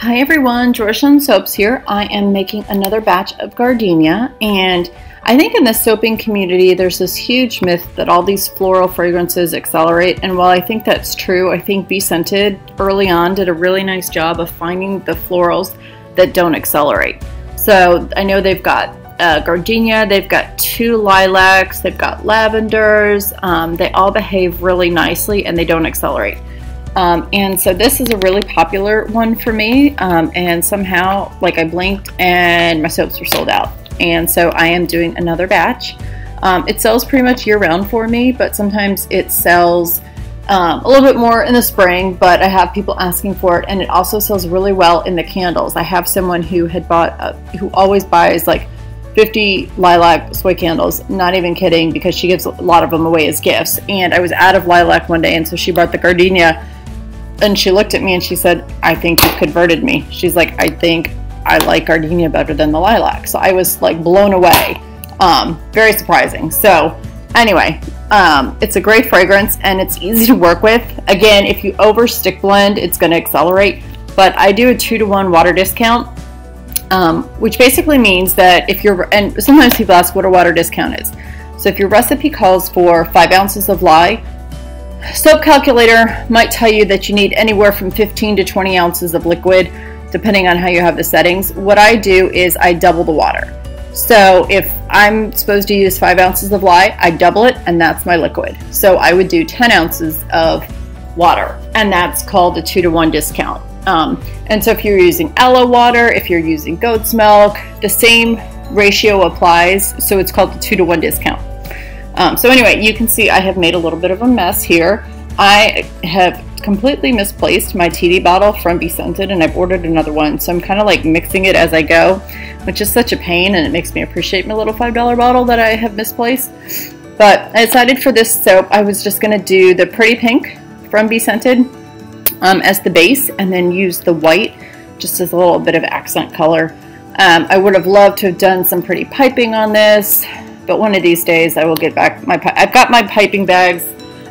Hi everyone, Georgetown Soaps here. I am making another batch of Gardenia, and I think in the soaping community there's this huge myth that all these floral fragrances accelerate, and while I think that's true, I think BeScented early on did a really nice job of finding the florals that don't accelerate. So I know they've got Gardenia, they've got 2 lilacs, they've got lavenders, they all behave really nicely and they don't accelerate. And so this is a really popular one for me, and somehow, like, I blinked and my soaps were sold out. And so I am doing another batch. It sells pretty much year-round for me, but sometimes it sells a little bit more in the spring, but I have people asking for it, and it also sells really well in the candles. I have someone who had bought, who always buys like 50 lilac soy candles, not even kidding, because she gives a lot of them away as gifts. And I was out of lilac one day, and so she brought the Gardenia. And she looked at me and she said, "I think you've converted me." She's like, "I think I like Gardenia better than the lilac." So I was like blown away. Very surprising. So anyway, it's a great fragrance and it's easy to work with. Again, if you over stick blend, it's going to accelerate. But I do a 2-to-1 water discount, which basically means that if you're, and sometimes people ask what a water discount is. So if your recipe calls for 5 ounces of lye, Soap Calculator might tell you that you need anywhere from 15 to 20 ounces of liquid, depending on how you have the settings. What I do is I double the water. So if I'm supposed to use 5 ounces of lye, I double it, and that's my liquid. So I would do 10 ounces of water, and that's called a 2-to-1 discount. And so if you're using aloe water, if you're using goat's milk, the same ratio applies, so it's called the 2-to-1 discount. So anyway, you can see I have made a little bit of a mess here. I have completely misplaced my TD bottle from BeScented, and I've ordered another one. So I'm kind of like mixing it as I go, which is such a pain, and it makes me appreciate my little $5 bottle that I have misplaced. But I decided for this soap, I was just going to do the Pretty Pink from BeScented as the base, and then use the white just as a little bit of accent color. I would have loved to have done some pretty piping on this, but one of these days I will get back my, I've got my piping bags.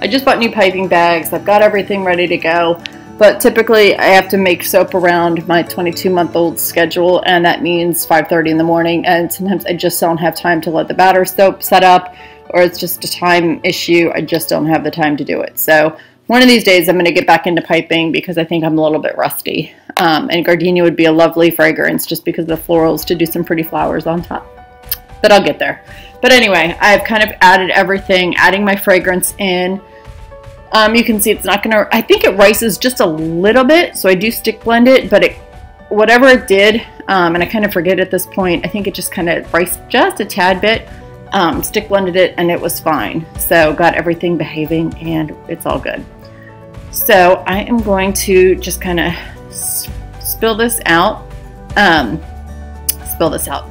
I just bought new piping bags. I've got everything ready to go. But typically I have to make soap around my 22-month-old schedule, and that means 5:30 in the morning. And sometimes I just don't have time to let the batter soap set up, or it's just a time issue. I just don't have the time to do it. So one of these days I'm going to get back into piping because I think I'm a little bit rusty. And Gardenia would be a lovely fragrance just because of the florals to do some pretty flowers on top. But I'll get there. But anyway, I've kind of added everything, adding my fragrance in. You can see it's not going to, I think it rices just a little bit, so I do stick blend it, but it, whatever it did, and I kind of forget at this point, I think it just kind of riced just a tad bit, stick blended it, and it was fine. So got everything behaving, and it's all good. So I am going to just kind of spill this out,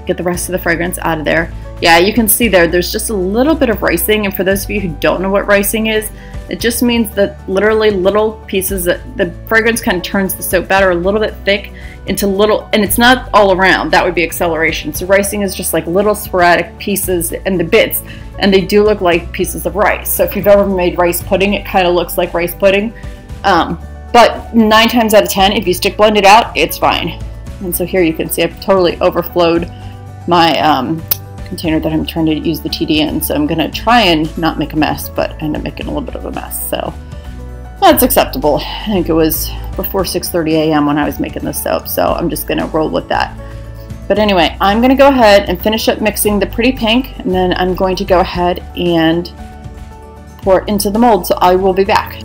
get the rest of the fragrance out of there. Yeah, you can see there's just a little bit of ricing, and for those of you who don't know what ricing is, it just means that literally little pieces, that the fragrance kind of turns the soap batter a little bit thick into little, and it's not all around, that would be acceleration. So ricing is just like little sporadic pieces and the bits, and they do look like pieces of rice. So if you've ever made rice pudding, it kind of looks like rice pudding. But 9 times out of 10, if you stick blend it out, it's fine. And so here you can see I've totally overflowed my container that I'm trying to use the TD in. So I'm going to try and not make a mess, but I end up making a little bit of a mess. So that's acceptable. I think it was before 6:30 a.m. when I was making this soap. So I'm just going to roll with that. But anyway, I'm going to go ahead and finish up mixing the Pretty Pink, and then I'm going to go ahead and pour it into the mold. So I will be back.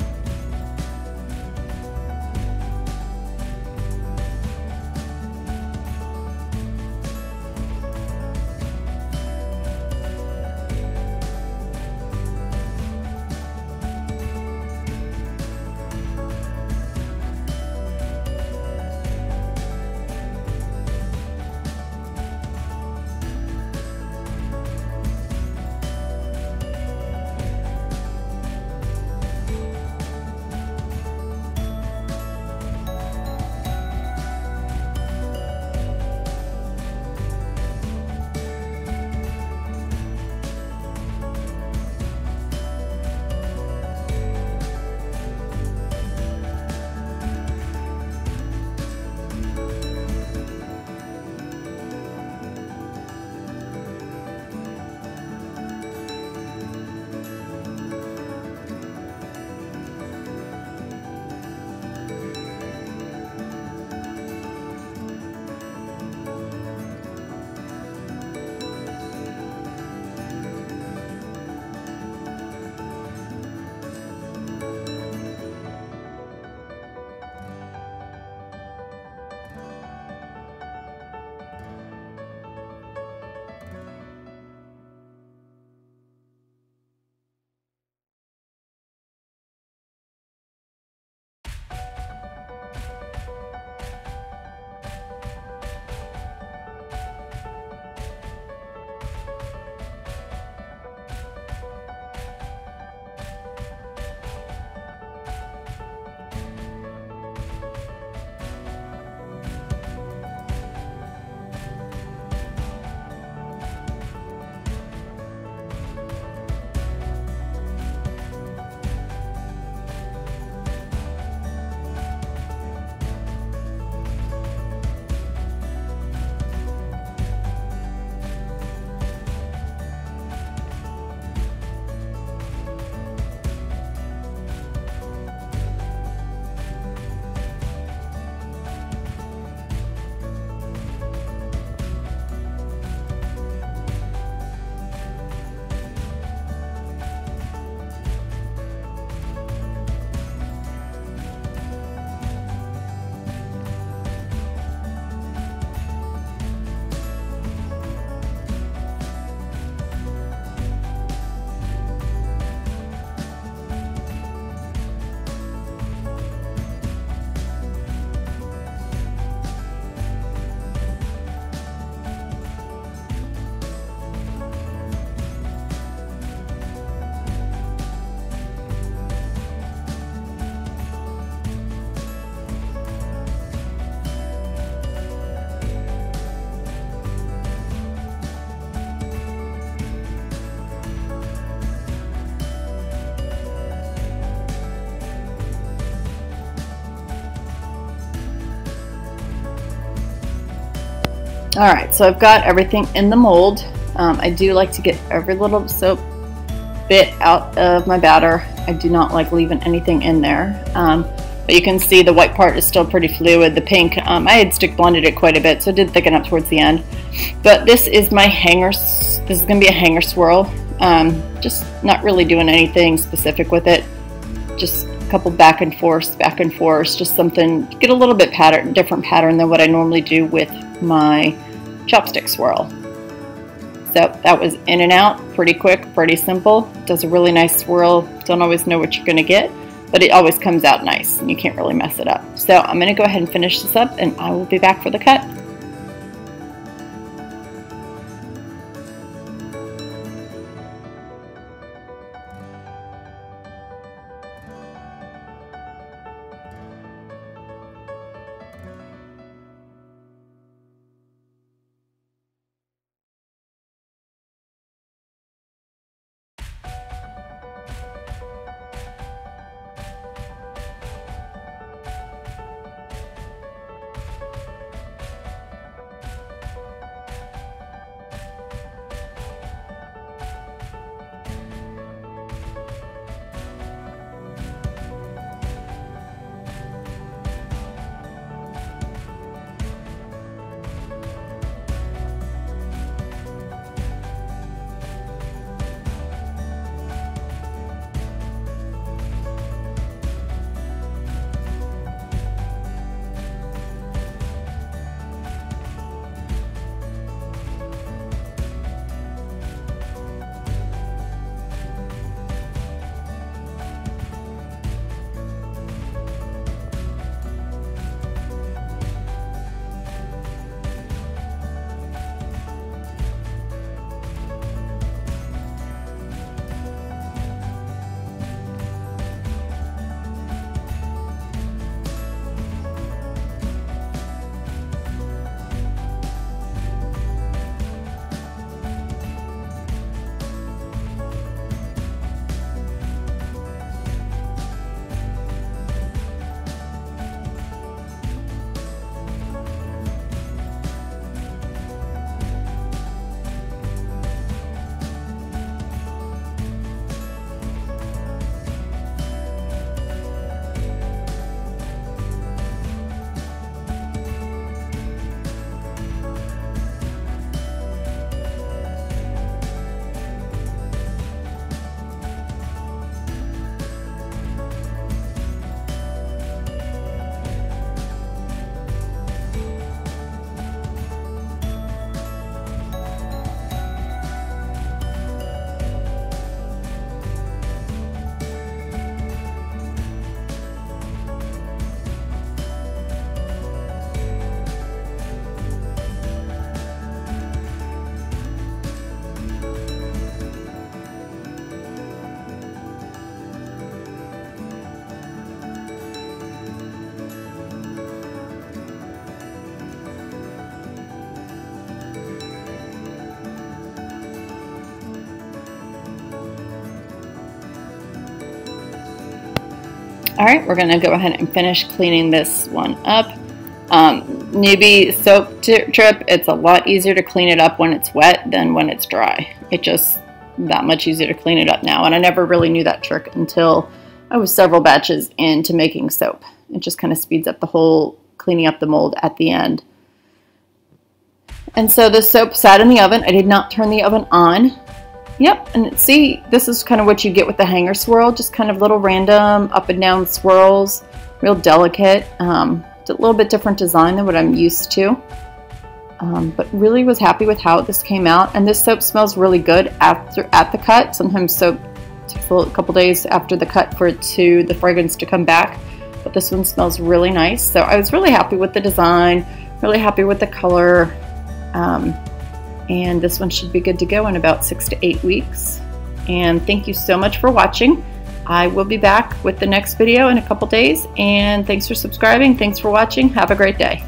Alright, so I've got everything in the mold. I do like to get every little soap bit out of my batter. I do not like leaving anything in there. But you can see the white part is still pretty fluid. The pink, I had stick blended it quite a bit, so it did thicken up towards the end. But this is my hanger. This is going to be a hanger swirl. Just not really doing anything specific with it. Just a couple back and forth, just something, get a little bit different pattern than what I normally do with my chopstick swirl. So that was in and out, pretty quick, pretty simple. Does a really nice swirl. Don't always know what you're going to get, but it always comes out nice and you can't really mess it up. So I'm going to go ahead and finish this up and I will be back for the cut. Alright, we're going to go ahead and finish cleaning this one up. Newbie soap trip, it's a lot easier to clean it up when it's wet than when it's dry. It's just that much easier to clean it up now, and I never really knew that trick until I was several batches into making soap. It just kind of speeds up the whole cleaning up the mold at the end. And so the soap sat in the oven. I did not turn the oven on. Yep, and see, this is kind of what you get with the hanger swirl, just kind of little random up and down swirls, real delicate. It's a little bit different design than what I'm used to, but really was happy with how this came out. And this soap smells really good at the cut. Sometimes soap takes a couple days after the cut for the fragrance to come back, but this one smells really nice. So I was really happy with the design, really happy with the color. And this one should be good to go in about 6 to 8 weeks. And thank you so much for watching. I will be back with the next video in a couple days. And thanks for subscribing. Thanks for watching. Have a great day.